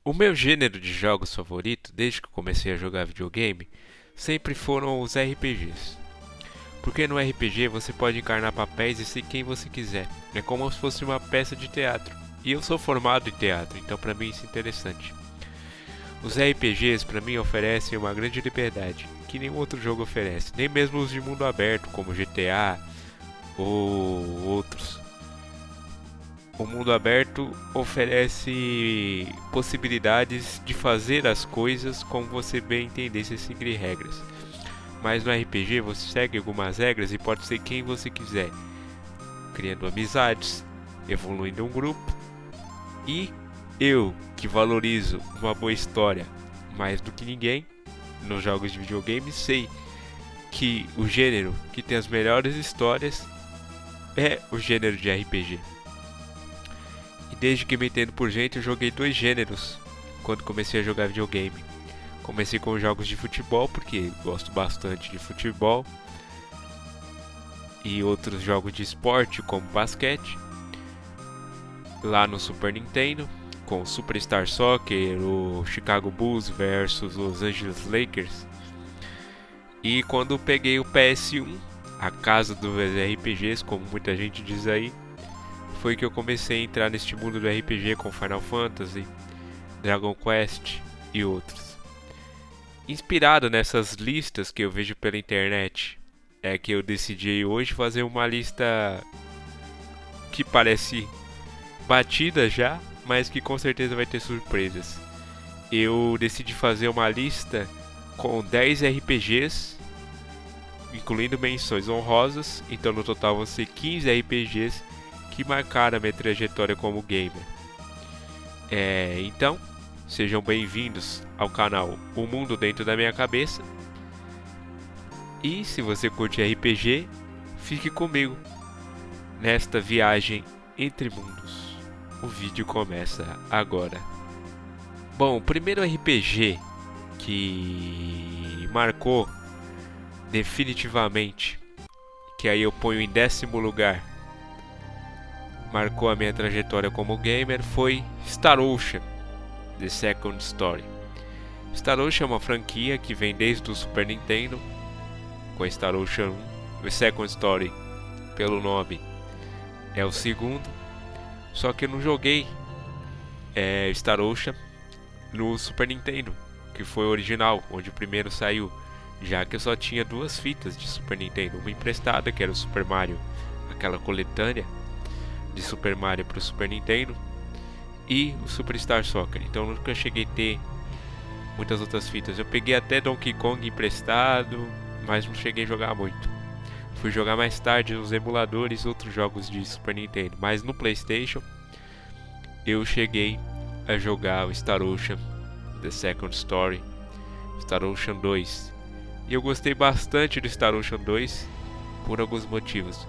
O meu gênero de jogos favorito, desde que eu comecei a jogar videogame, sempre foram os RPGs. Porque no RPG você pode encarnar papéis e ser quem você quiser. É como se fosse uma peça de teatro. E eu sou formado em teatro, então para mim isso é interessante. Os RPGs para mim oferecem uma grande liberdade, que nenhum outro jogo oferece, nem mesmo os de mundo aberto, como GTA ou outros. O mundo aberto oferece possibilidades de fazer as coisas como você bem entender sem seguir regras. Mas no RPG você segue algumas regras e pode ser quem você quiser, criando amizades, evoluindo um grupo. E eu, que valorizo uma boa história mais do que ninguém nos jogos de videogame, sei que o gênero que tem as melhores histórias é o gênero de RPG. E desde que me entendo por gente, eu joguei dois gêneros quando comecei a jogar videogame. Comecei com jogos de futebol, porque gosto bastante de futebol, e outros jogos de esporte, como basquete, lá no Super Nintendo, com Superstar Soccer, o Chicago Bulls versus Los Angeles Lakers. E quando peguei o PS1, a casa dos RPGs, como muita gente diz aí, foi que eu comecei a entrar neste mundo do RPG com Final Fantasy, Dragon Quest e outros. Inspirado nessas listas que eu vejo pela internet, é que eu decidi hoje fazer uma lista que parece batida já, mas que com certeza vai ter surpresas. Eu decidi fazer uma lista com 10 RPGs, incluindo menções honrosas, então no total vão ser 15 RPGs que marcaram a minha trajetória como gamer. Então, sejam bem-vindos ao canal O Mundo Dentro da Minha Cabeça. E se você curte RPG, fique comigo nesta viagem entre mundos. O vídeo começa agora. Bom, o primeiro RPG que marcou definitivamente, que aí eu ponho em 10º lugar, marcou a minha trajetória como gamer, foi Star Ocean: The Second Story. Star Ocean é uma franquia que vem desde o Super Nintendo, com Star Ocean 1. The Second Story, pelo nome, é o segundo. Só que eu não joguei Star Ocean no Super Nintendo, que foi o original, onde o primeiro saiu, já que eu só tinha duas fitas de Super Nintendo, uma emprestada, que era o Super Mario, aquela coletânea de Super Mario para o Super Nintendo, e o Superstar Soccer. Então eu nunca cheguei a ter muitas outras fitas. Eu peguei até Donkey Kong emprestado, mas não cheguei a jogar muito. Fui jogar mais tarde nos emuladores outros jogos de Super Nintendo, mas no PlayStation eu cheguei a jogar o Star Ocean: The Second Story, Star Ocean 2. E eu gostei bastante do Star Ocean 2 por alguns motivos.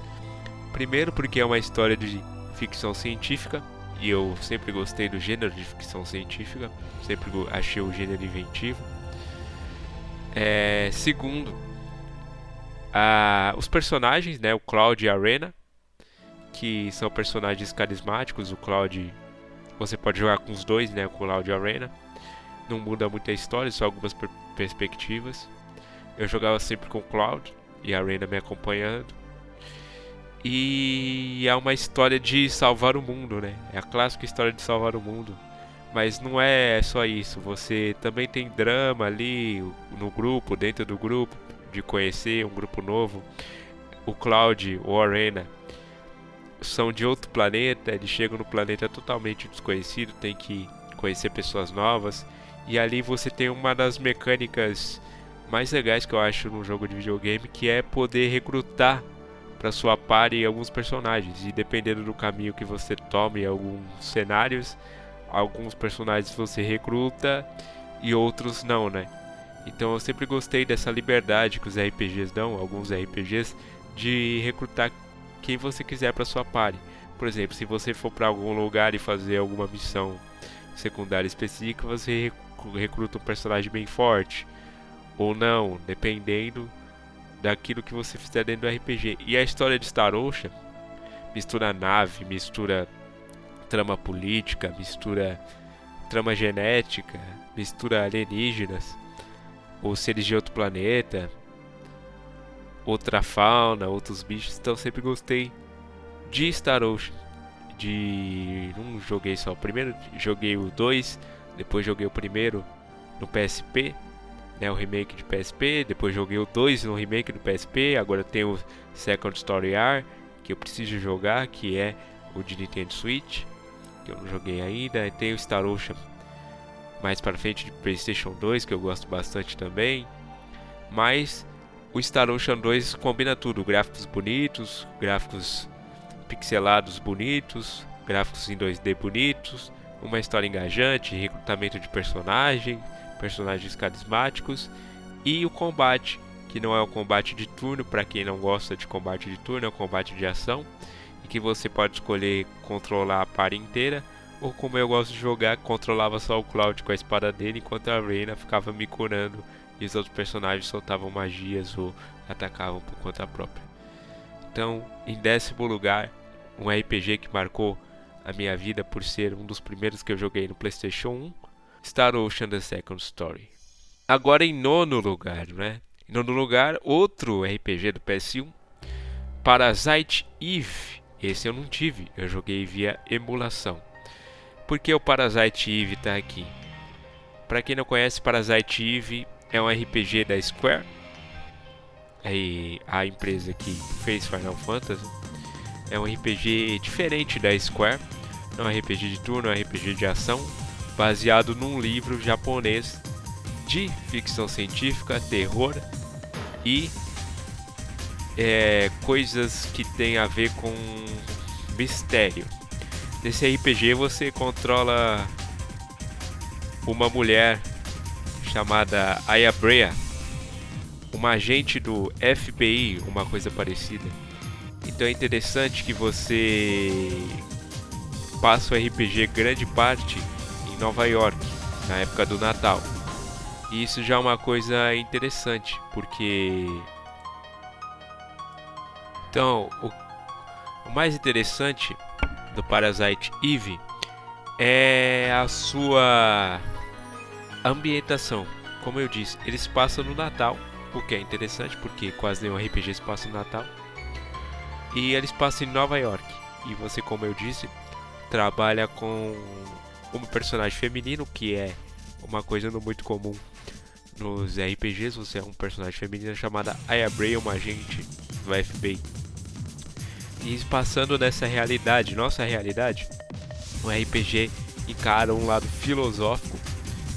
Primeiro, porque é uma história de ficção científica, e eu sempre gostei do gênero de ficção científica, sempre achei o gênero inventivo. Segundo, os personagens, né, o Cloud e a Rena, que são personagens carismáticos. O Cloud, você pode jogar com os dois, né, o Cloud e a Rena. Não muda muito a história, só algumas perspectivas. Eu jogava sempre com o Cloud e a Rena me acompanhando. E é uma história de salvar o mundo, né? É a clássica história de salvar o mundo. Mas não é só isso. Você também tem drama ali no grupo, dentro do grupo, de conhecer um grupo novo. O Cloud ou a Rena são de outro planeta. Eles chegam no planeta totalmente desconhecido, tem que conhecer pessoas novas. E ali você tem uma das mecânicas mais legais que eu acho num jogo de videogame, que é poder recrutar para sua party alguns personagens, e dependendo do caminho que você tome em alguns cenários, alguns personagens você recruta e outros não, né? Então eu sempre gostei dessa liberdade que os RPGs dão, alguns RPGs, de recrutar quem você quiser para sua party. Por exemplo, se você for para algum lugar e fazer alguma missão secundária específica, você recruta um personagem bem forte ou não, dependendo daquilo que você fizer dentro do RPG. E a história de Star Ocean mistura nave, mistura trama política, mistura trama genética, mistura alienígenas, ou seres de outro planeta, outra fauna, outros bichos. Então eu sempre gostei de Star Ocean. Não joguei só o primeiro, joguei o 2, depois joguei o primeiro no PSP, né, o remake de PSP, depois joguei o 2 no remake do PSP, agora tem o Second Story R, que eu preciso jogar, que é o de Nintendo Switch, que eu não joguei ainda, e tem o Star Ocean mais para frente de PlayStation 2, que eu gosto bastante também, mas o Star Ocean 2 combina tudo, gráficos bonitos, gráficos pixelados bonitos, gráficos em 2D bonitos, uma história engajante, recrutamento de personagens carismáticos e o combate, que não é o combate de turno, para quem não gosta de combate de turno, é o combate de ação, e que você pode escolher controlar a party inteira, ou como eu gosto de jogar, controlava só o Cloud com a espada dele, enquanto a Reyna ficava me curando e os outros personagens soltavam magias ou atacavam por conta própria. Então, em 10º lugar, um RPG que marcou a minha vida por ser um dos primeiros que eu joguei no PlayStation 1, Star Ocean The Second Story. Agora em 9º lugar, né? Em 9º lugar, outro RPG do PS1, Parasite Eve. Esse eu não tive, eu joguei via emulação. Por que o Parasite Eve está aqui? Para quem não conhece, Parasite Eve é um RPG da Square, a empresa que fez Final Fantasy. É um RPG diferente da Square, é um RPG de turno, é um RPG de ação, baseado num livro japonês de ficção científica, terror e coisas que tem a ver com mistério. Nesse RPG você controla uma mulher chamada Aya Brea, uma agente do FBI, uma coisa parecida. Então é interessante que você passa o RPG grande parte em Nova York, na época do Natal. E isso já é uma coisa interessante, porque... Então, o mais interessante do Parasite Eve é a sua ambientação. Como eu disse, eles passam no Natal, o que é interessante, porque quase nenhum RPG se passa no Natal. E eles passam em Nova York. E você, como eu disse, trabalha com um personagem feminino, que é uma coisa não muito comum nos RPGs. Você é um personagem feminino chamada Aya Brea, uma agente do FBI. E passando nessa realidade, nossa realidade, o RPG encara um lado filosófico.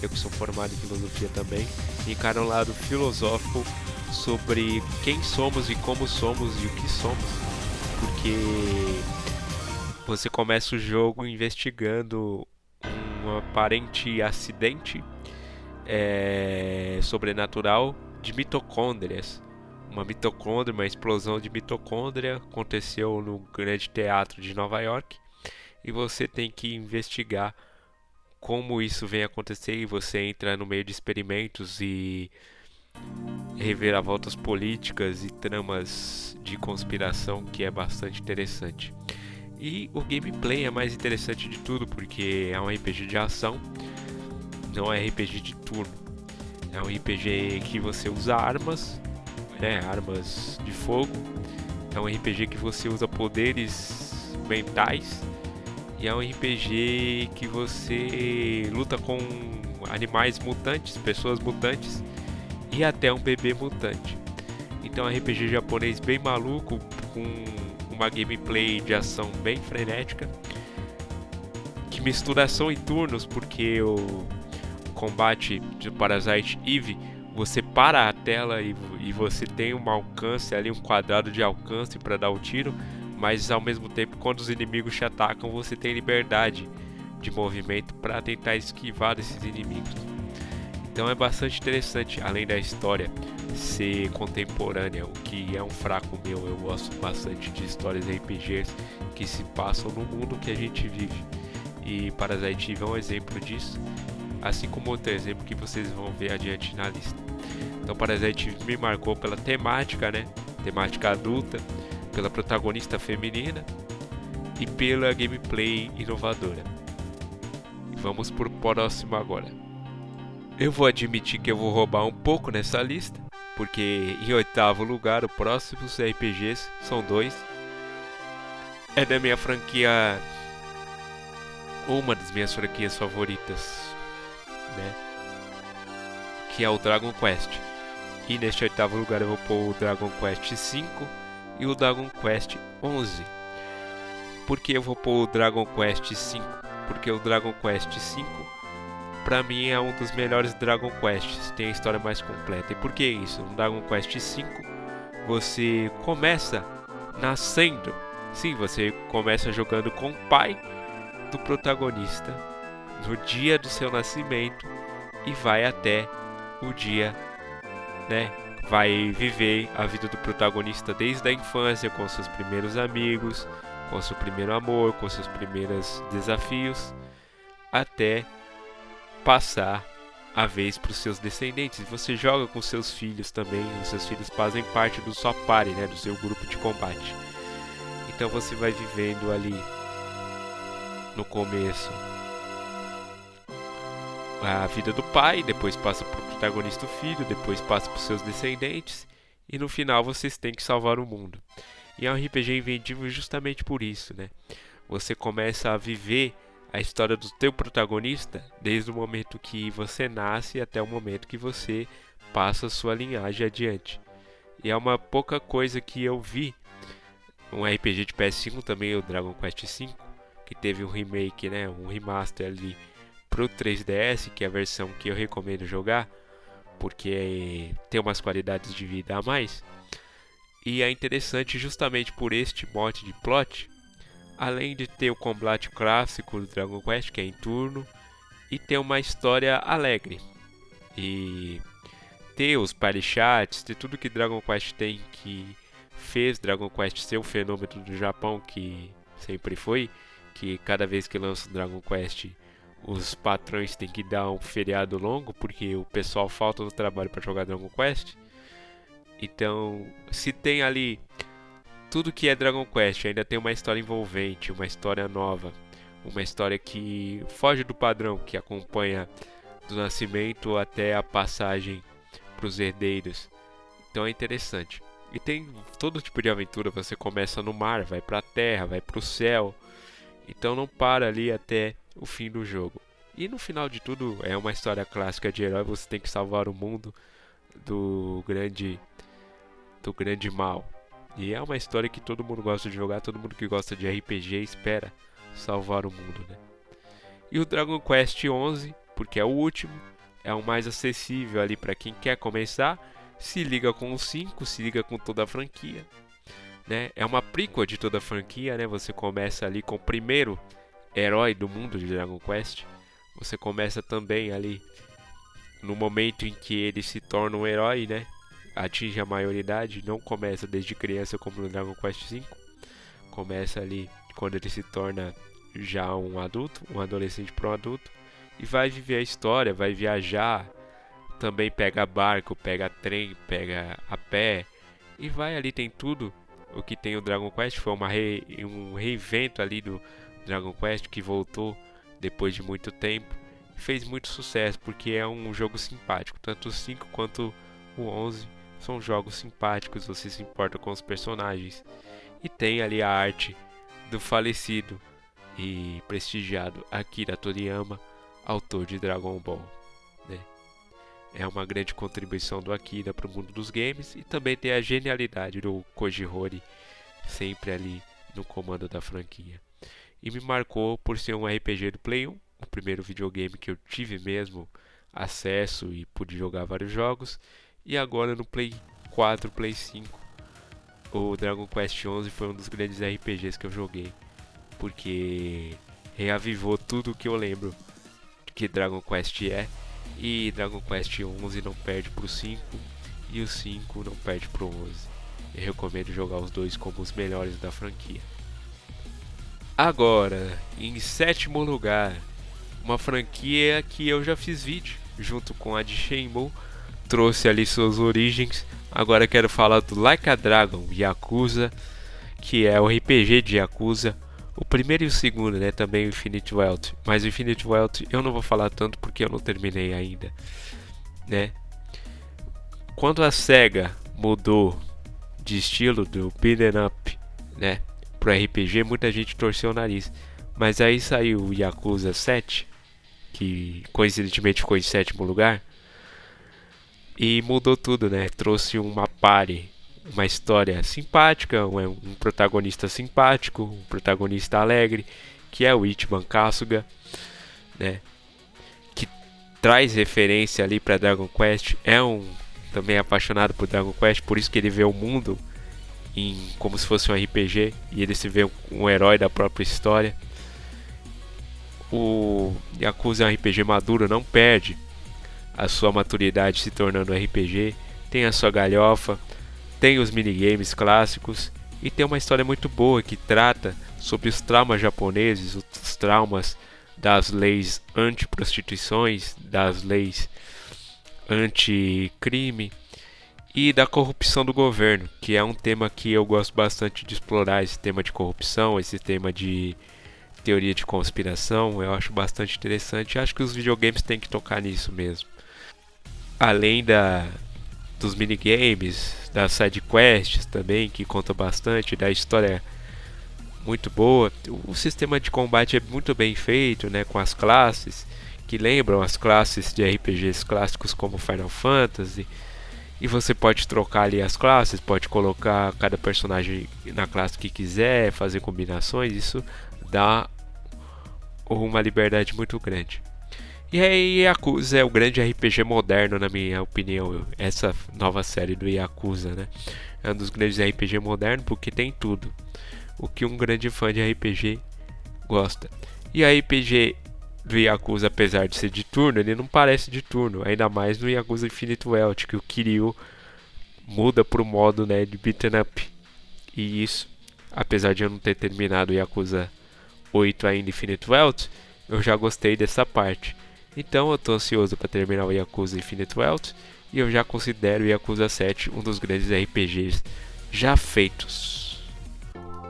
Eu que sou formado em filosofia também, encara um lado filosófico sobre quem somos e como somos e o que somos. Porque você começa o jogo investigando um aparente acidente sobrenatural de mitocôndrias. Uma explosão de mitocôndria aconteceu no grande teatro de Nova York e você tem que investigar como isso vem acontecer, e você entra no meio de experimentos e reviravoltas políticas e tramas de conspiração, que é bastante interessante. E o gameplay é mais interessante de tudo, porque é um RPG de ação, não é RPG de turno. É um RPG que você usa armas, né, armas de fogo. É um RPG que você usa poderes mentais. E é um RPG que você luta com animais mutantes, pessoas mutantes e até um bebê mutante. Então é um RPG japonês bem maluco, com uma gameplay de ação bem frenética, que mistura ação e turnos, porque o combate de Parasite Eve, você para a tela e você tem um alcance ali, um quadrado de alcance para dar o tiro, mas ao mesmo tempo, quando os inimigos te atacam, você tem liberdade de movimento para tentar esquivar desses inimigos. Então é bastante interessante, além da história ser contemporânea, o que é um fraco meu. Eu gosto bastante de histórias RPGs que se passam no mundo que a gente vive, e Parasite Eve é um exemplo disso, assim como outro exemplo que vocês vão ver adiante na lista. Então Parasite Eve me marcou pela temática, né? Temática adulta, pela protagonista feminina e pela gameplay inovadora. vamos pro próximo agora. Eu vou admitir que eu vou roubar um pouco nessa lista, porque em oitavo lugar, o próximo RPGs são 2. É da minha franquia, uma das minhas franquias favoritas, né? Que é o Dragon Quest. E neste oitavo lugar eu vou pôr o Dragon Quest V e o Dragon Quest XI. Por que eu vou pôr o Dragon Quest V? Porque o Dragon Quest V, pra mim, é um dos melhores Dragon Quests, tem a história mais completa. E por que isso? No Dragon Quest V, você começa nascendo. Sim, você começa jogando com o pai do protagonista no dia do seu nascimento e vai até o dia, né? Vai viver a vida do protagonista desde a infância, com seus primeiros amigos, com seu primeiro amor, com seus primeiros desafios, até passar a vez para os seus descendentes. Você joga com seus filhos também, os seus filhos fazem parte do sua party, né? Do seu grupo de combate. Então você vai vivendo ali no começo a vida do pai, depois passa para o protagonista, o filho, depois passa para os seus descendentes e no final vocês têm que salvar o mundo. E é um RPG inventível justamente por isso, né? Você começa a viver a história do teu protagonista desde o momento que você nasce até o momento que você passa a sua linhagem adiante. E é uma pouca coisa que eu vi. Um RPG de PS5 também, o Dragon Quest V, que teve um remake, né, um remaster ali pro 3DS, que é a versão que eu recomendo jogar, porque tem umas qualidades de vida a mais. E é interessante justamente por este mote de plot, além de ter o combate clássico do Dragon Quest, que é em turno, e ter uma história alegre. E ter os party chats, ter tudo que Dragon Quest tem, que fez Dragon Quest ser o fenômeno do Japão que sempre foi, que cada vez que lança o Dragon Quest os patrões têm que dar um feriado longo porque o pessoal falta no trabalho para jogar Dragon Quest. Então, se tem ali tudo que é Dragon Quest, ainda tem uma história envolvente, uma história nova, uma história que foge do padrão, que acompanha do nascimento até a passagem para os herdeiros. Então é interessante. E tem todo tipo de aventura, você começa no mar, vai para a terra, vai para o céu. Então não para ali até o fim do jogo. E no final de tudo é uma história clássica de herói, você tem que salvar o mundo do grande mal. E é uma história que todo mundo gosta de jogar, todo mundo que gosta de RPG espera salvar o mundo, né? E o Dragon Quest XI, porque é o último, é o mais acessível ali para quem quer começar. Se liga com o 5, se liga com toda a franquia, né? É uma prequel de toda a franquia, né? Você começa ali com o primeiro herói do mundo de Dragon Quest. Você começa também ali no momento em que ele se torna um herói, né? Atinge a maioridade, não começa desde criança como no Dragon Quest V. Começa ali quando ele se torna já um adulto, um adolescente para um adulto, e vai viver a história, vai viajar. Também pega barco, pega trem, pega a pé e vai ali, tem tudo o que tem o Dragon Quest. Foi um reinvento ali do Dragon Quest que voltou depois de muito tempo e fez muito sucesso porque é um jogo simpático. Tanto o 5 quanto o 11 são jogos simpáticos, você se importa com os personagens. E tem ali a arte do falecido e prestigiado Akira Toriyama, autor de Dragon Ball, né? É uma grande contribuição do Akira para o mundo dos games. E também tem a genialidade do Koji Hori, sempre ali no comando da franquia. E me marcou por ser um RPG do Play 1, o primeiro videogame que eu tive mesmo acesso e pude jogar vários jogos. E agora no Play 4, Play 5, o Dragon Quest XI foi um dos grandes RPGs que eu joguei, porque reavivou tudo o que eu lembro que Dragon Quest é. E Dragon Quest XI não perde pro 5 e o 5 não perde pro 11. Eu recomendo jogar os dois como os melhores da franquia. Agora, em sétimo lugar, uma franquia que eu já fiz vídeo junto com a de Shenmue, trouxe ali suas origens. Agora quero falar do Like a Dragon Yakuza, que é o RPG de Yakuza, O primeiro e o segundo, né, também o Infinite Wealth. Mas o Infinite Wealth eu não vou falar tanto porque eu não terminei ainda, né? Quando a SEGA mudou de estilo do beat'em up, né, pro RPG, muita gente torceu o nariz. Mas aí saiu o Yakuza 7, que coincidentemente ficou em sétimo lugar, e mudou tudo, né? Trouxe uma party, uma história simpática, um protagonista simpático, um protagonista alegre, que é o Ichiban Kasuga, né? Que traz referência ali para Dragon Quest, é também apaixonado por Dragon Quest, por isso que ele vê o mundo como se fosse um RPG e ele se vê um herói da própria história. O Yakuza é um RPG maduro, não perde a sua maturidade se tornando um RPG, tem a sua galhofa, tem os minigames clássicos e tem uma história muito boa que trata sobre os traumas japoneses, os traumas das leis anti-prostituições, das leis anti-crime e da corrupção do governo, que é um tema que eu gosto bastante de explorar, esse tema de corrupção, esse tema de teoria de conspiração, eu acho bastante interessante. Acho que os videogames têm que tocar nisso mesmo. Além dos minigames, das sidequests também, que conta bastante, da história muito boa. O sistema de combate é muito bem feito, né, com as classes, que lembram as classes de RPGs clássicos como Final Fantasy. E você pode trocar ali as classes, pode colocar cada personagem na classe que quiser, fazer combinações, isso dá uma liberdade muito grande. E aí Yakuza é o grande RPG moderno, na minha opinião, essa nova série do Yakuza, né? É um dos grandes RPG modernos porque tem tudo o que um grande fã de RPG gosta. E a RPG do Yakuza, apesar de ser de turno, ele não parece de turno, ainda mais no Yakuza Infinite Wealth, que o Kiryu muda pro modo, né, de beat'em up. E isso, apesar de eu não ter terminado o Yakuza 8 ainda Infinite Wealth, eu já gostei dessa parte. Então eu tô ansioso para terminar o Yakuza Infinite Wealth e eu já considero o Yakuza 7 um dos grandes RPGs já feitos.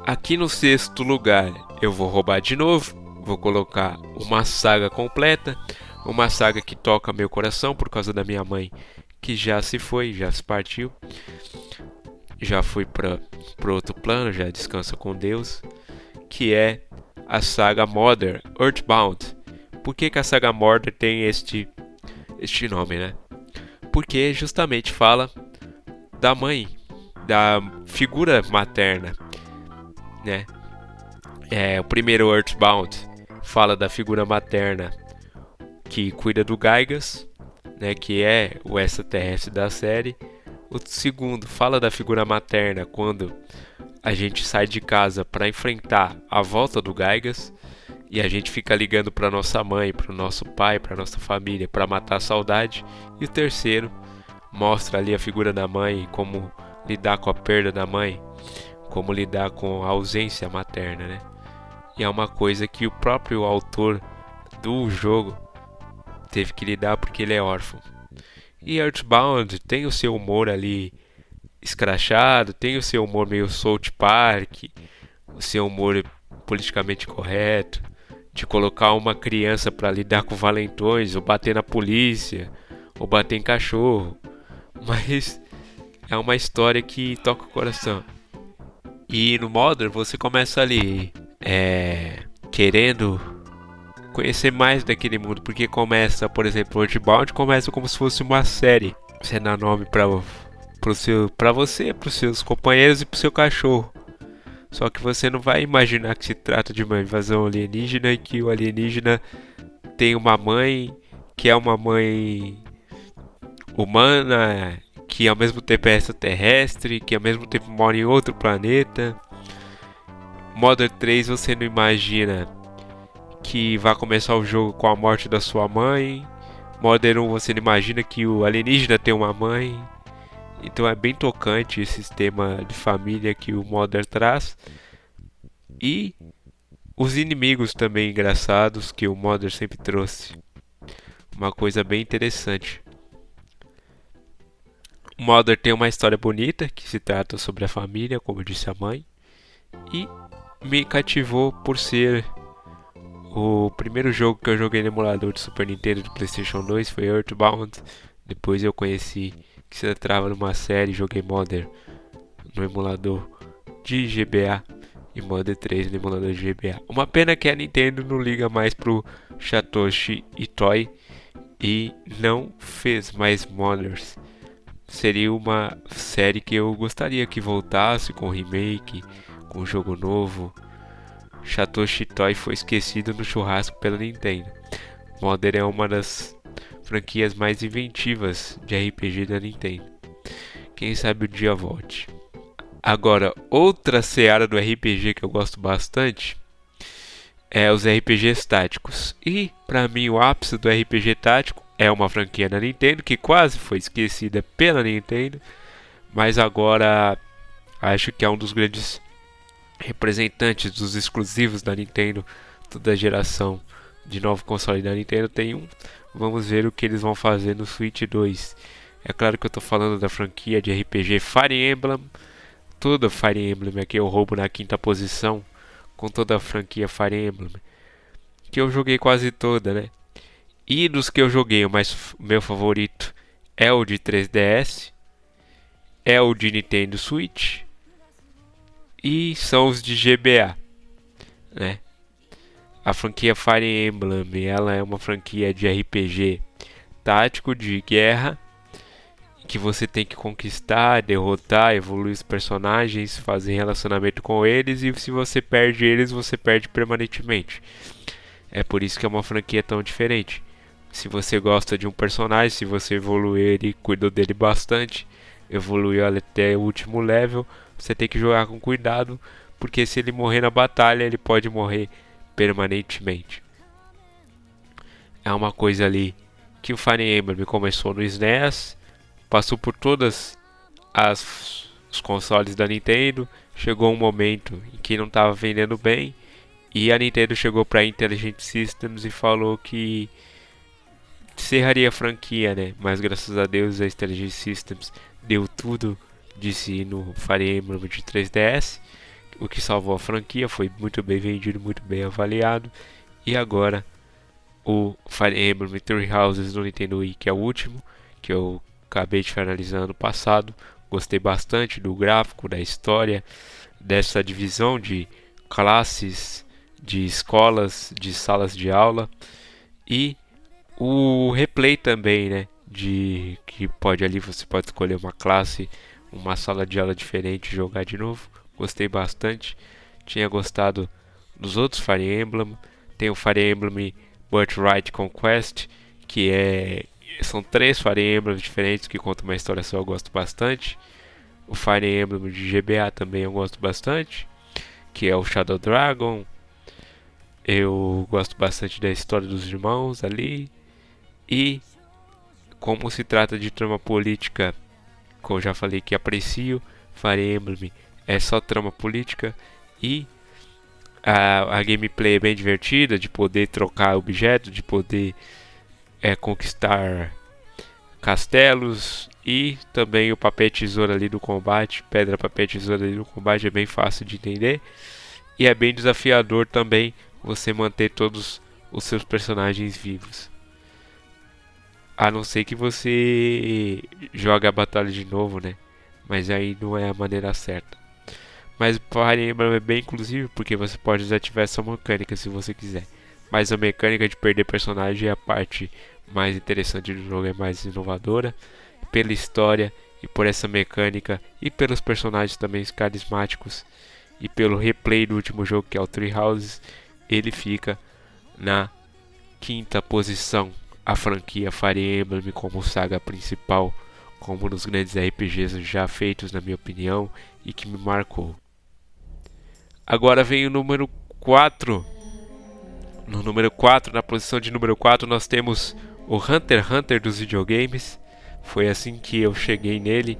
Aqui no sexto lugar eu vou roubar de novo, vou colocar uma saga completa, uma saga que toca meu coração por causa da minha mãe, que já se foi, já se partiu, já foi para outro plano, já descansa com Deus, que é a saga Modern Earthbound. Por que a saga Modern tem este nome, né? Porque justamente fala da mãe, da figura materna, né? O primeiro Earthbound fala da figura materna que cuida do Gaigas, né? Que é o extraterrestre da série. O segundo fala da figura materna quando a gente sai de casa para enfrentar a volta do Gaigas. E a gente fica ligando para nossa mãe, para o nosso pai, para nossa família, para matar a saudade. E o terceiro mostra ali a figura da mãe, como lidar com a perda da mãe, como lidar com a ausência materna, né? E é uma coisa que o próprio autor do jogo teve que lidar porque ele é órfão. E Earthbound tem o seu humor ali escrachado, tem o seu humor meio South Park, o seu humor politicamente correto, de colocar uma criança para lidar com valentões, ou bater na polícia, ou bater em cachorro. Mas é uma história que toca o coração. E no Modern você começa ali querendo conhecer mais daquele mundo, porque começa, por exemplo, Earthbound começa como se fosse uma série. Você dá nome para você, para os seus companheiros e para o seu cachorro. Só que você não vai imaginar que se trata de uma invasão alienígena e que o alienígena tem uma mãe que é uma mãe humana, que ao mesmo tempo é extraterrestre, que ao mesmo tempo mora em outro planeta. Modern 3 você não imagina que vai começar o jogo com a morte da sua mãe. Modern 1 você não imagina que o alienígena tem uma mãe. Então é bem tocante esse sistema de família que o Modern traz. E os inimigos também engraçados que o Modern sempre trouxe. Uma coisa bem interessante. O Modern tem uma história bonita que se trata sobre a família, como disse a mãe. E me cativou por ser o primeiro jogo que eu joguei no emulador de Super Nintendo do PlayStation 2 foi Earthbound. Depois eu conheci que se tratava numa série, joguei Modern no emulador de GBA e Modern 3 no emulador de GBA. Uma pena que a Nintendo não liga mais pro Satoshi Itoi e não fez mais Moderns. Seria uma série que eu gostaria que voltasse com remake, com jogo novo. Satoshi Itoi foi esquecido no churrasco pela Nintendo. Modern é uma das franquias mais inventivas de RPG da Nintendo. Quem sabe o dia volte. Agora, outra seara do RPG que eu gosto bastante é os RPGs táticos. E, para mim, o ápice do RPG tático é uma franquia da Nintendo que quase foi esquecida pela Nintendo, mas agora acho que é um dos grandes representantes dos exclusivos da Nintendo, toda a geração de novo console da Nintendo tem um. Vamos ver o que eles vão fazer no Switch 2. É claro que eu estou falando da franquia de RPG Fire Emblem. Toda Fire Emblem aqui eu roubo na quinta posição, com toda a franquia Fire Emblem, que eu joguei quase toda, né? E dos que eu joguei, meu favorito é o de 3DS, é o de Nintendo Switch e são os de GBA, né? A franquia Fire Emblem, ela é uma franquia de RPG tático de guerra, que você tem que conquistar, derrotar, evoluir os personagens, fazer relacionamento com eles, e se você perde eles, você perde permanentemente. É por isso que é uma franquia tão diferente. Se você gosta de um personagem, se você evoluiu ele, cuidou dele bastante, evoluiu até o último level, você tem que jogar com cuidado, porque se ele morrer na batalha, ele pode morrer permanentemente. É uma coisa ali que o Fire Emblem começou no SNES, passou por todas os consoles da Nintendo, chegou um momento em que não estava vendendo bem, e a Nintendo chegou para a Intelligent Systems e falou que encerraria a franquia, né? Mas graças a Deus a Intelligent Systems deu tudo de si no Fire Emblem de 3DS, o que salvou a franquia, foi muito bem vendido, muito bem avaliado, e agora o Fire Emblem Three Houses no Nintendo Wii, que é o último, que eu acabei de finalizar ano passado. Gostei bastante do gráfico, da história, dessa divisão de classes, de escolas, de salas de aula, e o replay também, né? De que pode ali você pode escolher uma classe, uma sala de aula diferente e jogar de novo. Gostei bastante. Tinha gostado dos outros Fire Emblem. Tem o Fire Emblem Birthright Conquest, que são 3 Fire Emblems diferentes que contam uma história só, eu gosto bastante. O Fire Emblem de GBA também eu gosto bastante, que é o Shadow Dragon. Eu gosto bastante da história dos irmãos ali. E como se trata de trama política, como eu já falei que aprecio, Fire Emblem é só trama política, e a gameplay é bem divertida, de poder trocar objetos, de poder conquistar castelos, e também o papel tesoura ali do combate, pedra, papel, tesoura ali do combate é bem fácil de entender, e é bem desafiador também você manter todos os seus personagens vivos. A não ser que você jogue a batalha de novo, né? Mas aí não é a maneira certa. Mas o Fire Emblem é bem inclusivo, porque você pode desativar essa mecânica se você quiser. Mas a mecânica de perder personagem é a parte mais interessante do jogo, é mais inovadora. Pela história e por essa mecânica, e pelos personagens também carismáticos, e pelo replay do último jogo, que é o Three Houses, ele fica na quinta posição. A franquia Fire Emblem como saga principal, como um dos grandes RPGs já feitos, na minha opinião, e que me marcou. Agora vem o número 4. No número 4, na posição de número 4, nós temos o Hunter x Hunter dos videogames. Foi assim que eu cheguei nele,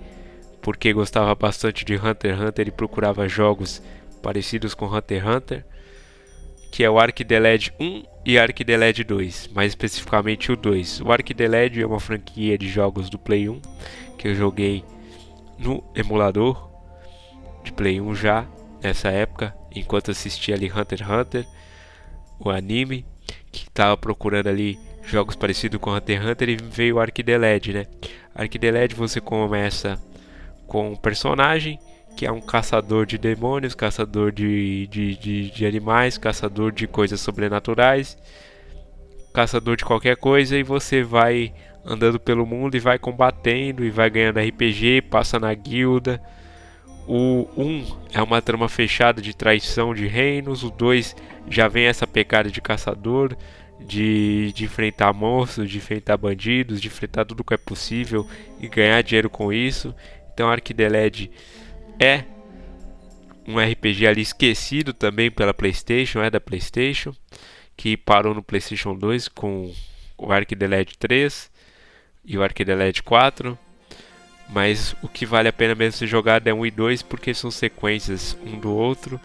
porque gostava bastante de Hunter x Hunter e procurava jogos parecidos com Hunter x Hunter, que é o Arc the Led 1 e Arc the Led 2, mais especificamente o 2. O Arc the Led é uma franquia de jogos do Play 1 que eu joguei no emulador de Play 1 já, nessa época, enquanto assistia ali Hunter x Hunter, o anime, que estava procurando ali jogos parecidos com Hunter x Hunter, e veio o Arc the Led, né? Arc the Led você começa com um personagem que é um caçador de demônios, caçador de animais, caçador de coisas sobrenaturais, caçador de qualquer coisa, e você vai andando pelo mundo e vai combatendo e vai ganhando RPG, passa na guilda. O 1 é uma trama fechada de traição de reinos, o 2 já vem essa pegada de caçador, de enfrentar monstros, de enfrentar bandidos, de enfrentar tudo que é possível e ganhar dinheiro com isso. Então Arc the Led é um RPG ali esquecido também pela PlayStation, é da PlayStation, que parou no PlayStation 2 com o Arc the Led 3 e o Arc the Led 4. Mas o que vale a pena mesmo ser jogado é 1 e 2, porque são sequências um do outro.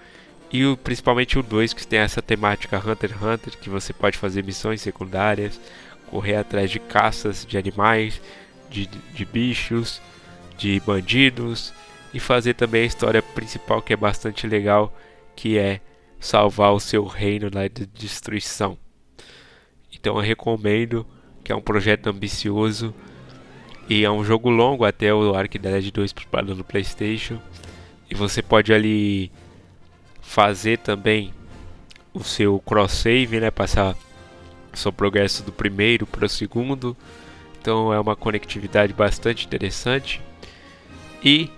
E principalmente o 2, que tem essa temática Hunter x Hunter, que você pode fazer missões secundárias, correr atrás de caças de animais, de bichos, de bandidos, e fazer também a história principal, que é bastante legal, que é salvar o seu reino da destruição. Então eu recomendo, que é um projeto ambicioso e é um jogo longo, até o Arc the Led 2 no PlayStation, e você pode ali fazer também o seu cross save, né, passar o seu progresso do primeiro para o segundo. Então é uma conectividade bastante interessante. E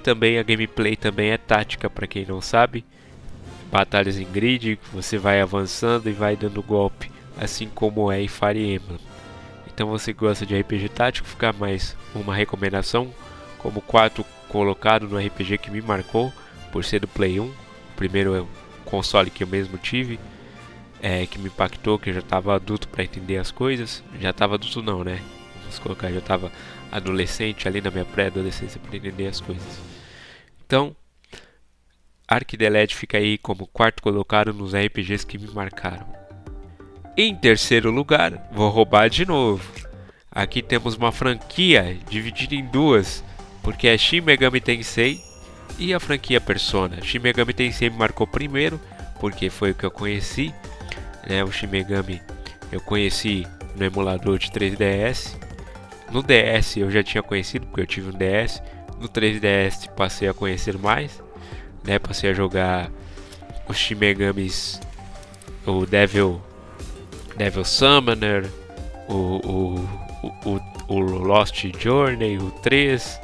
também a gameplay também é tática, para quem não sabe. Batalhas em grid, você vai avançando e vai dando golpe, assim como é em Fire Emblem. Então você gosta de RPG tático, fica mais uma recomendação como quarto colocado no RPG que me marcou, por ser do Play 1. O primeiro é um console que eu mesmo tive, que me impactou, que eu já estava adulto para entender as coisas. Já estava adulto não, né? Vamos colocar, já estava adolescente ali na minha pré-adolescência para entender as coisas. Então, Arc the Led fica aí como quarto colocado nos RPGs que me marcaram. Em terceiro lugar, vou roubar de novo. Aqui temos uma franquia dividida em duas, porque é Shin Megami Tensei e a franquia Persona. Shin Megami Tensei me marcou primeiro, porque foi o que eu conheci, né? O Shin Megami eu conheci no emulador de 3DS. No DS eu já tinha conhecido, porque eu tive um DS. No 3DS passei a conhecer mais, né? Passei a jogar os Shin Megamis, o Devil Summoner, o Lost Journey, o 3.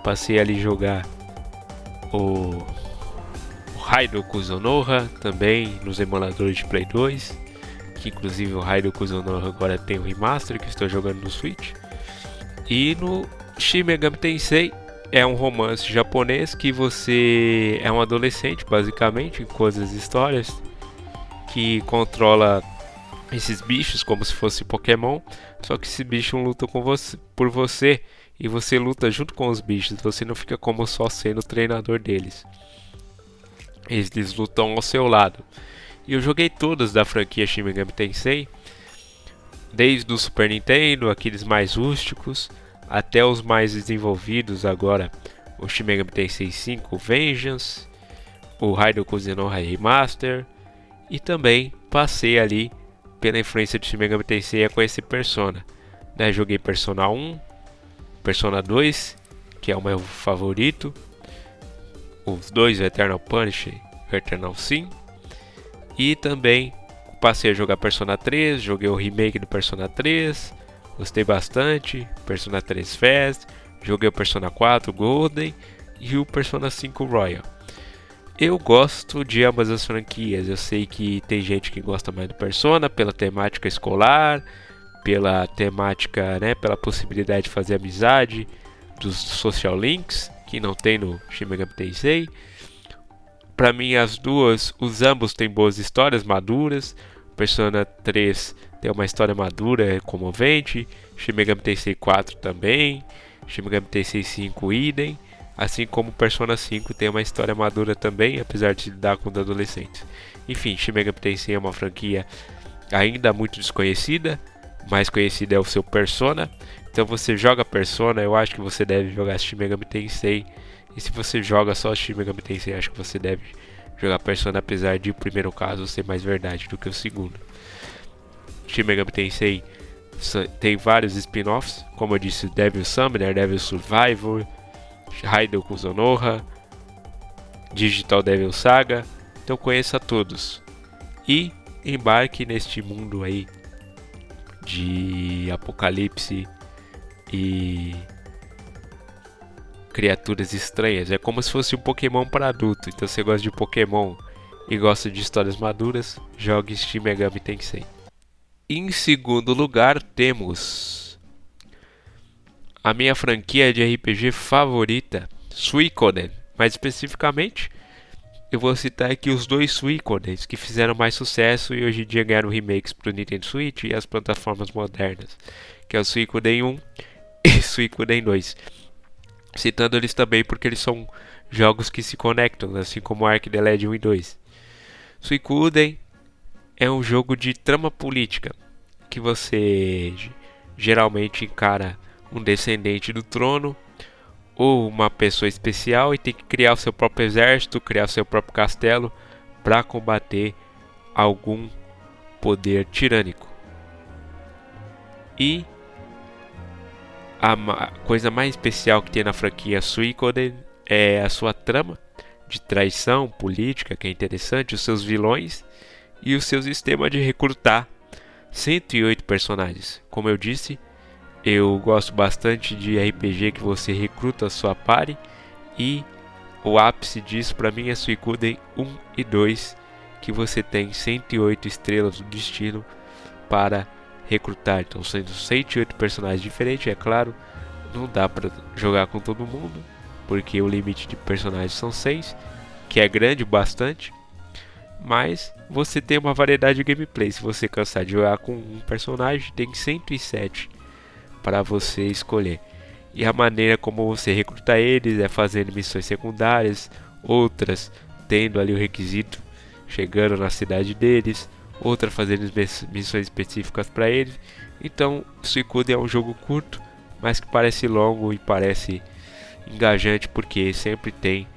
Passei ali a jogar o Raiden Kuzonoha também nos emuladores de Play 2, que inclusive o Raiden Kuzonoha agora tem o remaster que estou jogando no Switch. E no Shin Megami Tensei é um romance japonês que você é um adolescente, basicamente, em coisas histórias, que controla esses bichos como se fosse Pokémon, só que esses bichos lutam por você, e você luta junto com os bichos, você não fica como só sendo o treinador deles. Eles lutam ao seu lado. E eu joguei todas da franquia Shin Megami Tensei, desde o Super Nintendo, aqueles mais rústicos, até os mais desenvolvidos agora, o Shin Megami Tensei 5 Vengeance, o Raiden Kuzonoha Remaster, e também passei ali pela influência de Shin Megami Tensei a conhecer Persona, né? Joguei Persona 1, Persona 2, que é o meu favorito, os dois, o Eternal Punish e o Eternal Sin, e também passei a jogar Persona 3, joguei o remake do Persona 3, gostei bastante, Persona 3 Fest, joguei o Persona 4 Golden e o Persona 5 Royal. Eu gosto de ambas as franquias. Eu sei que tem gente que gosta mais do Persona pela temática escolar, pela temática, né, pela possibilidade de fazer amizade, dos social links, que não tem no Shin Megami Tensei. Para mim os ambos têm boas histórias maduras. Persona 3 tem uma história madura, é comovente. Shin Megami Tensei 4 também. Shin Megami Tensei 5 idem. Assim como Persona 5 tem uma história madura também, apesar de lidar com os adolescentes. Enfim, Shin Megami Tensei é uma franquia ainda muito desconhecida, mais conhecido é o seu Persona. Então você joga Persona, eu acho que você deve jogar Shin Megami Tensei. E se você joga só Shin Megami Tensei, acho que você deve jogar Persona, apesar de o primeiro caso ser mais verdade do que o segundo. Shin Megami Tensei tem vários spin-offs, como eu disse, Devil Summoner, Devil Survivor, Raiden Kuzonoha, Digital Devil Saga. Então conheça todos e embarque neste mundo aí de apocalipse e criaturas estranhas. É como se fosse um Pokémon para adulto. Então, se você gosta de Pokémon e gosta de histórias maduras, jogue Shin Megami Tensei. Em segundo lugar, temos a minha franquia de RPG favorita, Suikoden. Mais especificamente, eu vou citar aqui os dois Suikodens que fizeram mais sucesso e hoje em dia ganharam remakes para o Nintendo Switch e as plataformas modernas, que é o Suikoden 1 e Suikoden 2. Citando eles também porque eles são jogos que se conectam, assim como Ark the Legend 1 e 2. Suikoden é um jogo de trama política, que você geralmente encara um descendente do trono ou uma pessoa especial e tem que criar o seu próprio exército, criar o seu próprio castelo para combater algum poder tirânico. E a coisa mais especial que tem na franquia Suikoden é a sua trama de traição política, que é interessante, os seus vilões e o seu sistema de recrutar 108 personagens. Como eu disse, eu gosto bastante de RPG que você recruta a sua party, e o ápice disso para mim é Suikoden 1 e 2, que você tem 108 estrelas do destino para recrutar. Então, sendo 108 personagens diferentes, é claro, não dá para jogar com todo mundo, porque o limite de personagens são 6, que é grande bastante, mas você tem uma variedade de gameplay. Se você cansar de jogar com um personagem, tem 107 para você escolher. E a maneira como você recruta eles é fazendo missões secundárias, outras tendo ali o requisito, chegando na cidade deles, outra fazendo missões específicas para eles. Então, Suikoden é um jogo curto, mas que parece longo e parece engajante, porque sempre tem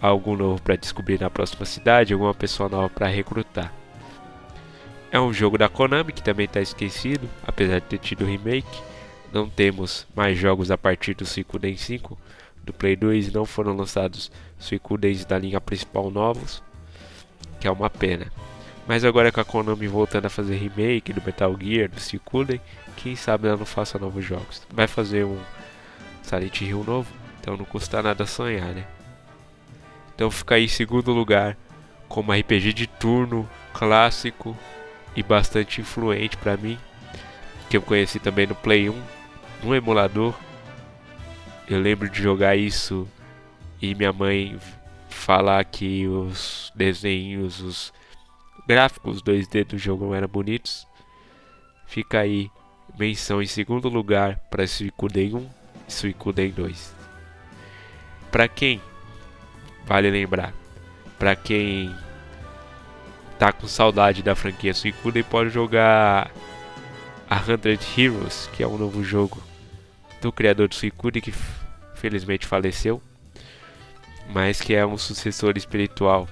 algo novo para descobrir na próxima cidade, alguma pessoa nova para recrutar. É um jogo da Konami que também está esquecido, apesar de ter tido remake. Não temos mais jogos a partir do Suikoden 5 do Play 2 e não foram lançados Suikodens da linha principal novos, que é uma pena. Mas agora com a Konami voltando a fazer remake do Metal Gear, do Suikoden, quem sabe ela não faça novos jogos. Vai fazer um Silent Hill novo, então não custa nada sonhar, né? Então fica aí em segundo lugar como RPG de turno clássico e bastante influente para mim, que eu conheci também no Play 1, no emulador. Eu lembro de jogar isso e minha mãe falar que os desenhos, os gráficos 2D do jogo não eram bonitos. Fica aí menção em segundo lugar para Suikoden 1 e Suikoden 2. Para quem, vale lembrar, para quem tá com saudade da franquia Suikoden, pode jogar a 100 Heroes, que é um novo jogo do criador do Suikoden, que felizmente faleceu, mas que é um sucessor espiritual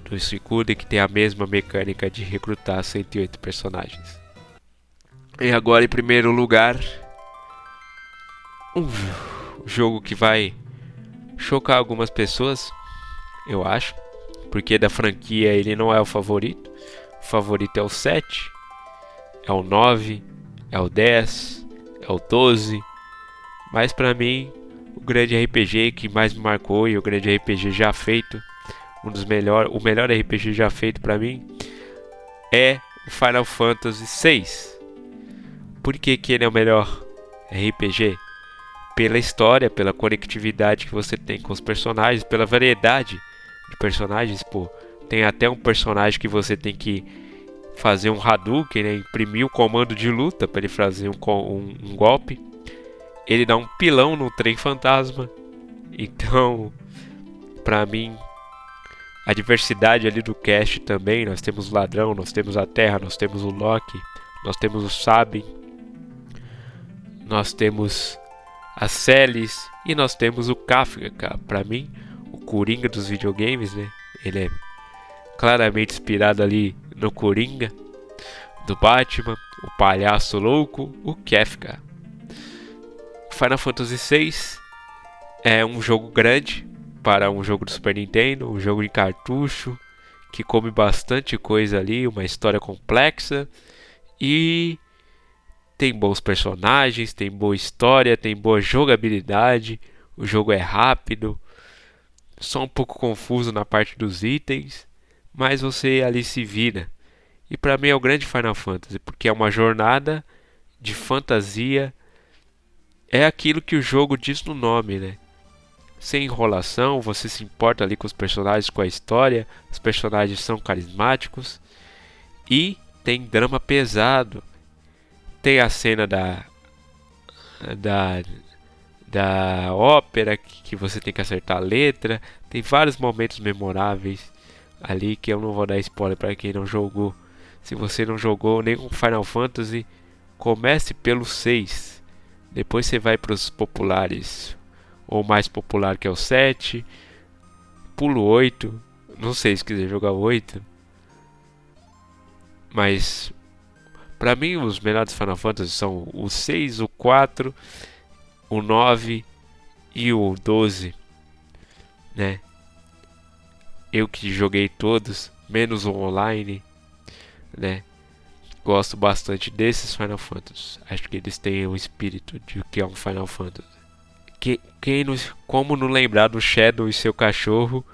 do Suikoden, que tem a mesma mecânica de recrutar 108 personagens. E agora, em primeiro lugar, um jogo que vai chocar algumas pessoas, eu acho, porque da franquia ele não é o favorito. O favorito é o 7, é o 9, é o 10, é o 12. Mas pra mim, o grande RPG que mais me marcou e o grande RPG já feito, o melhor RPG já feito pra mim, é o Final Fantasy VI. Por que ele é o melhor RPG? Pela história, pela conectividade que você tem com os personagens, pela variedade de personagens. Pô, tem até um personagem que você tem que fazer um Hadouken, né? Imprimir o comando de luta para ele fazer um golpe. Ele dá um pilão no trem fantasma. Então, pra mim, a diversidade ali do cast também. Nós temos o ladrão, nós temos a terra, nós temos o Loki, nós temos o Sabin. nós temos a Celes e nós temos o Kafka, cara. Pra mim, o Coringa dos videogames, né? Ele é claramente inspirado ali no Coringa do Batman, o palhaço louco, o Kafka. Final Fantasy VI é um jogo grande para um jogo do Super Nintendo, um jogo de cartucho que come bastante coisa ali, uma história complexa e tem bons personagens, tem boa história, tem boa jogabilidade, o jogo é rápido, só um pouco confuso na parte dos itens, mas você ali se vira. E para mim é o grande Final Fantasy, porque é uma jornada de fantasia, é aquilo que o jogo diz no nome, né? Sem enrolação, você se importa ali com os personagens, com a história, os personagens são carismáticos e tem drama pesado. Tem a cena da ópera que você tem que acertar a letra, tem vários momentos memoráveis ali que eu não vou dar spoiler para quem não jogou. Se você não jogou nenhum Final Fantasy, comece pelo 6, depois você vai para os populares, ou mais popular que é o 7, pulo 8, não sei se quiser jogar o 8, mas para mim os melhores Final Fantasy são o 6, o 4, o 9 e o 12, né? Eu que joguei todos, menos o online, né? Gosto bastante desses Final Fantasy. Acho que eles têm o espírito de que é um Final Fantasy. Como não lembrar do Shadow e seu cachorro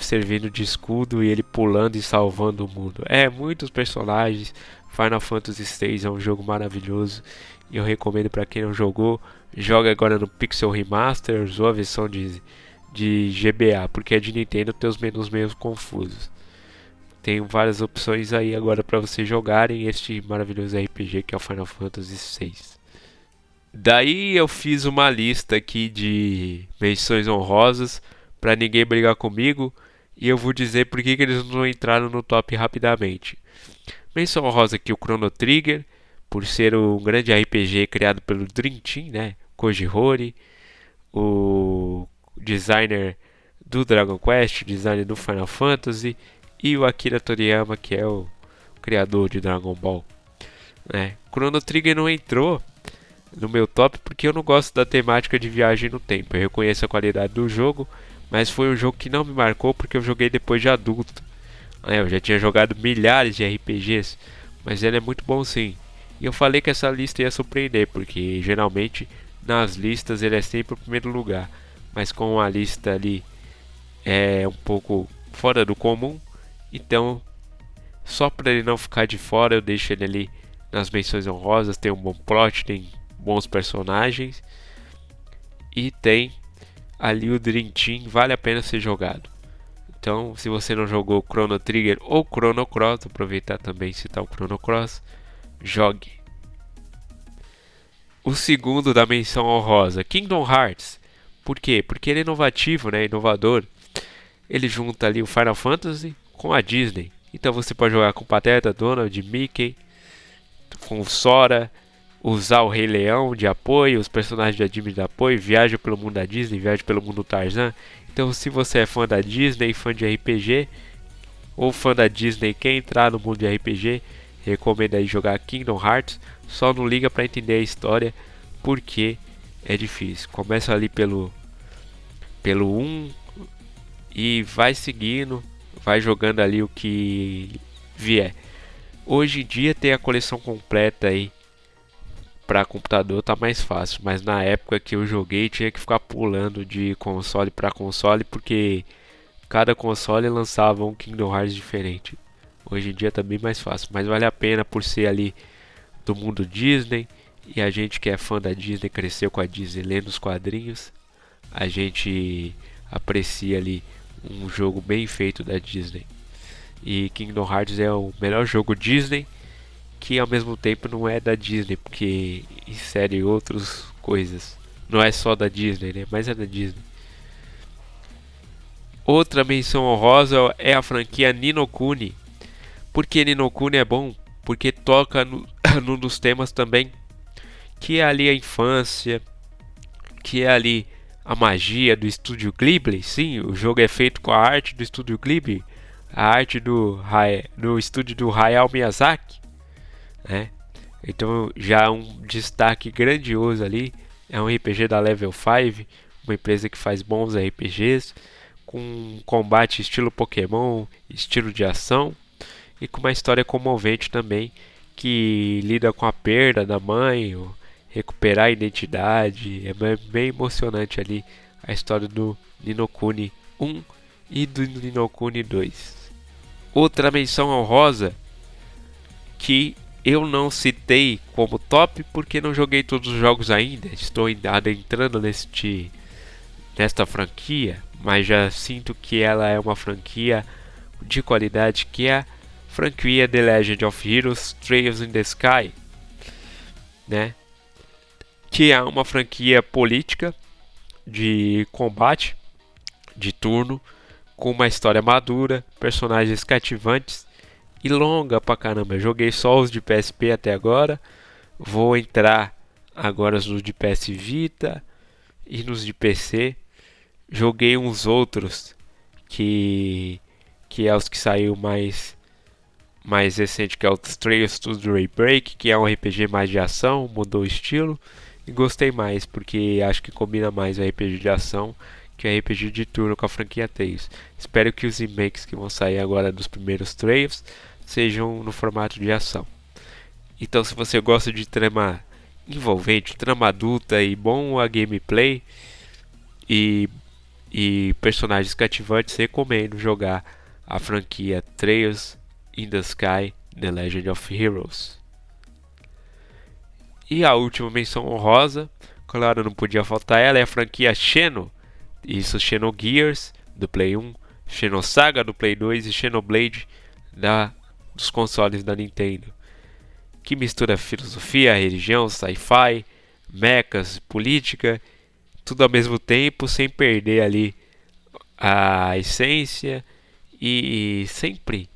servindo de escudo e ele pulando e salvando o mundo. Muitos personagens. Final Fantasy VI é um jogo maravilhoso e eu recomendo para quem não jogou, joga agora no Pixel Remasters ou a versão de GBA, porque é de Nintendo, tem os menus meio confusos. Tem várias opções aí agora para vocês jogarem este maravilhoso RPG que é o Final Fantasy VI. Daí eu fiz uma lista aqui de menções honrosas para ninguém brigar comigo e eu vou dizer por que eles não entraram no top rapidamente. Menção honrosa aqui o Chrono Trigger, por ser um grande RPG criado pelo Dream Team, né? Koji Hori, o designer do Dragon Quest, designer do Final Fantasy, e o Akira Toriyama, que é o criador de Dragon Ball, né? Chrono Trigger não entrou no meu top porque eu não gosto da temática de viagem no tempo. Eu reconheço a qualidade do jogo, mas foi um jogo que não me marcou porque eu joguei depois de adulto. Eu já tinha jogado milhares de RPGs, mas ele é muito bom sim. E eu falei que essa lista ia surpreender, porque geralmente nas listas ele é sempre o primeiro lugar. Mas com a lista ali é um pouco fora do comum, então só para ele não ficar de fora eu deixo ele ali nas menções honrosas. Tem um bom plot, tem bons personagens e tem ali o Dream Team, vale a pena ser jogado. Então, se você não jogou Chrono Trigger ou Chrono Cross, aproveitar também e citar o Chrono Cross, jogue. O segundo da menção honrosa, Kingdom Hearts. Por quê? Porque ele é inovativo, né? Inovador. Ele junta ali o Final Fantasy com a Disney. Então você pode jogar com Pateta, Donald, Mickey, com Sora, usar o Rei Leão de apoio, os personagens da Disney de apoio, viaja pelo mundo da Disney, viaja pelo mundo do Tarzan. Então, se você é fã da Disney, fã de RPG, ou fã da Disney e quer entrar no mundo de RPG, recomendo aí jogar Kingdom Hearts. Só não liga para entender a história, porque é difícil. Começa ali pelo 1 e vai seguindo, vai jogando ali o que vier. Hoje em dia tem a coleção completa aí para computador, tá mais fácil, mas na época que eu joguei tinha que ficar pulando de console para console, porque cada console lançava um Kingdom Hearts diferente. Hoje em dia tá bem mais fácil, mas vale a pena por ser ali do mundo Disney, e a gente que é fã da Disney, cresceu com a Disney lendo os quadrinhos, a gente aprecia ali um jogo bem feito da Disney. E Kingdom Hearts é o melhor jogo Disney, que ao mesmo tempo não é da Disney, porque insere outras coisas. Não é só da Disney, né? Mas é da Disney. Outra menção honrosa é a franquia Ni no Kuni. Por que Ni no Kuni é bom? Porque toca num dos temas também que é ali a infância, que é ali a magia do estúdio Ghibli. Sim, o jogo é feito com a arte do estúdio Ghibli, a arte do estúdio do Hayao Miyazaki, né? Então já é um destaque grandioso ali. É um RPG da Level 5, uma empresa que faz bons RPGs, com combate estilo Pokémon, estilo de ação, e com uma história comovente também, que lida com a perda da mãe, recuperar a identidade. É bem emocionante ali a história do Ni no Kuni 1 e do Ni no Kuni 2. Outra menção honrosa que eu não citei como top porque não joguei todos os jogos ainda, estou adentrando nesta franquia, mas já sinto que ela é uma franquia de qualidade, que é a franquia The Legend of Heroes Trails in the Sky, né? Que é uma franquia política de combate de turno, com uma história madura, personagens cativantes e longa pra caramba. Eu joguei só os de PSP até agora, vou entrar agora nos de PS Vita e nos de PC. Joguei uns outros que é os que saiu mais recente, que é o Trails to Daybreak, que é um RPG mais de ação, mudou o estilo, e gostei mais porque acho que combina mais o RPG de ação que o RPG de turno com a franquia Tales. Espero que os remakes que vão sair agora dos primeiros Trails sejam no formato de ação. Então, se você gosta de trama envolvente, trama adulta e bom a gameplay e personagens cativantes, recomendo jogar a franquia Trails in the Sky The Legend of Heroes. E a última menção honrosa, claro, não podia faltar ela, é a franquia Xeno. Isso, Xenogears do Play 1, Xenosaga do Play 2 e Xenoblade dos consoles da Nintendo, que mistura filosofia, religião, sci-fi, mechas, política, tudo ao mesmo tempo, sem perder ali a essência, e sempre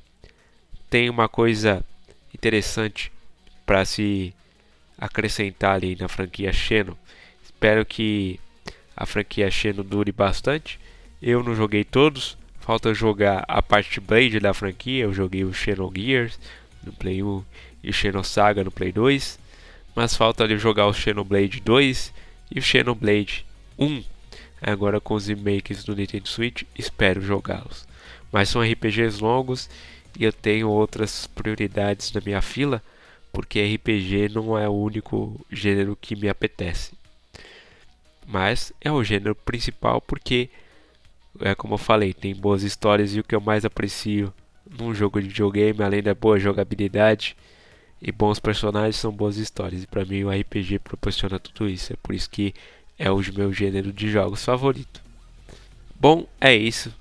tem uma coisa interessante para se acrescentar ali na franquia Xeno. Espero que a franquia Xeno dure bastante. Eu não joguei todos, falta jogar a parte Blade da franquia. Eu joguei o Xenogears no Play 1 e o Xenosaga no Play 2, mas falta ali jogar o Xenoblade 2 e o Xenoblade 1. Agora com os remakes do Nintendo Switch, espero jogá-los. Mas são RPGs longos e eu tenho outras prioridades na minha fila, porque RPG não é o único gênero que me apetece. Mas é o gênero principal porque, como eu falei, tem boas histórias, e o que eu mais aprecio num jogo de videogame, além da boa jogabilidade e bons personagens, são boas histórias. E para mim o RPG proporciona tudo isso. É por isso que é o meu gênero de jogos favorito. Bom, é isso.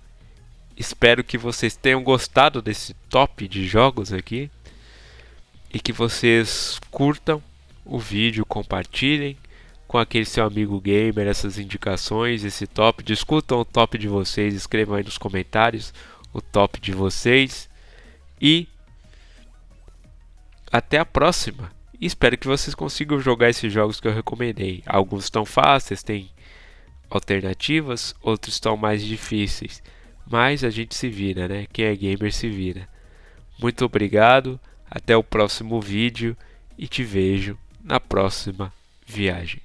Espero que vocês tenham gostado desse top de jogos aqui e que vocês curtam o vídeo, compartilhem com aquele seu amigo gamer essas indicações, esse top. Discutam o top de vocês, escrevam aí nos comentários o top de vocês e até a próxima. E espero que vocês consigam jogar esses jogos que eu recomendei. Alguns estão fáceis, tem alternativas, outros estão mais difíceis, mas a gente se vira, né? Quem é gamer se vira. Muito obrigado, até o próximo vídeo e te vejo na próxima viagem.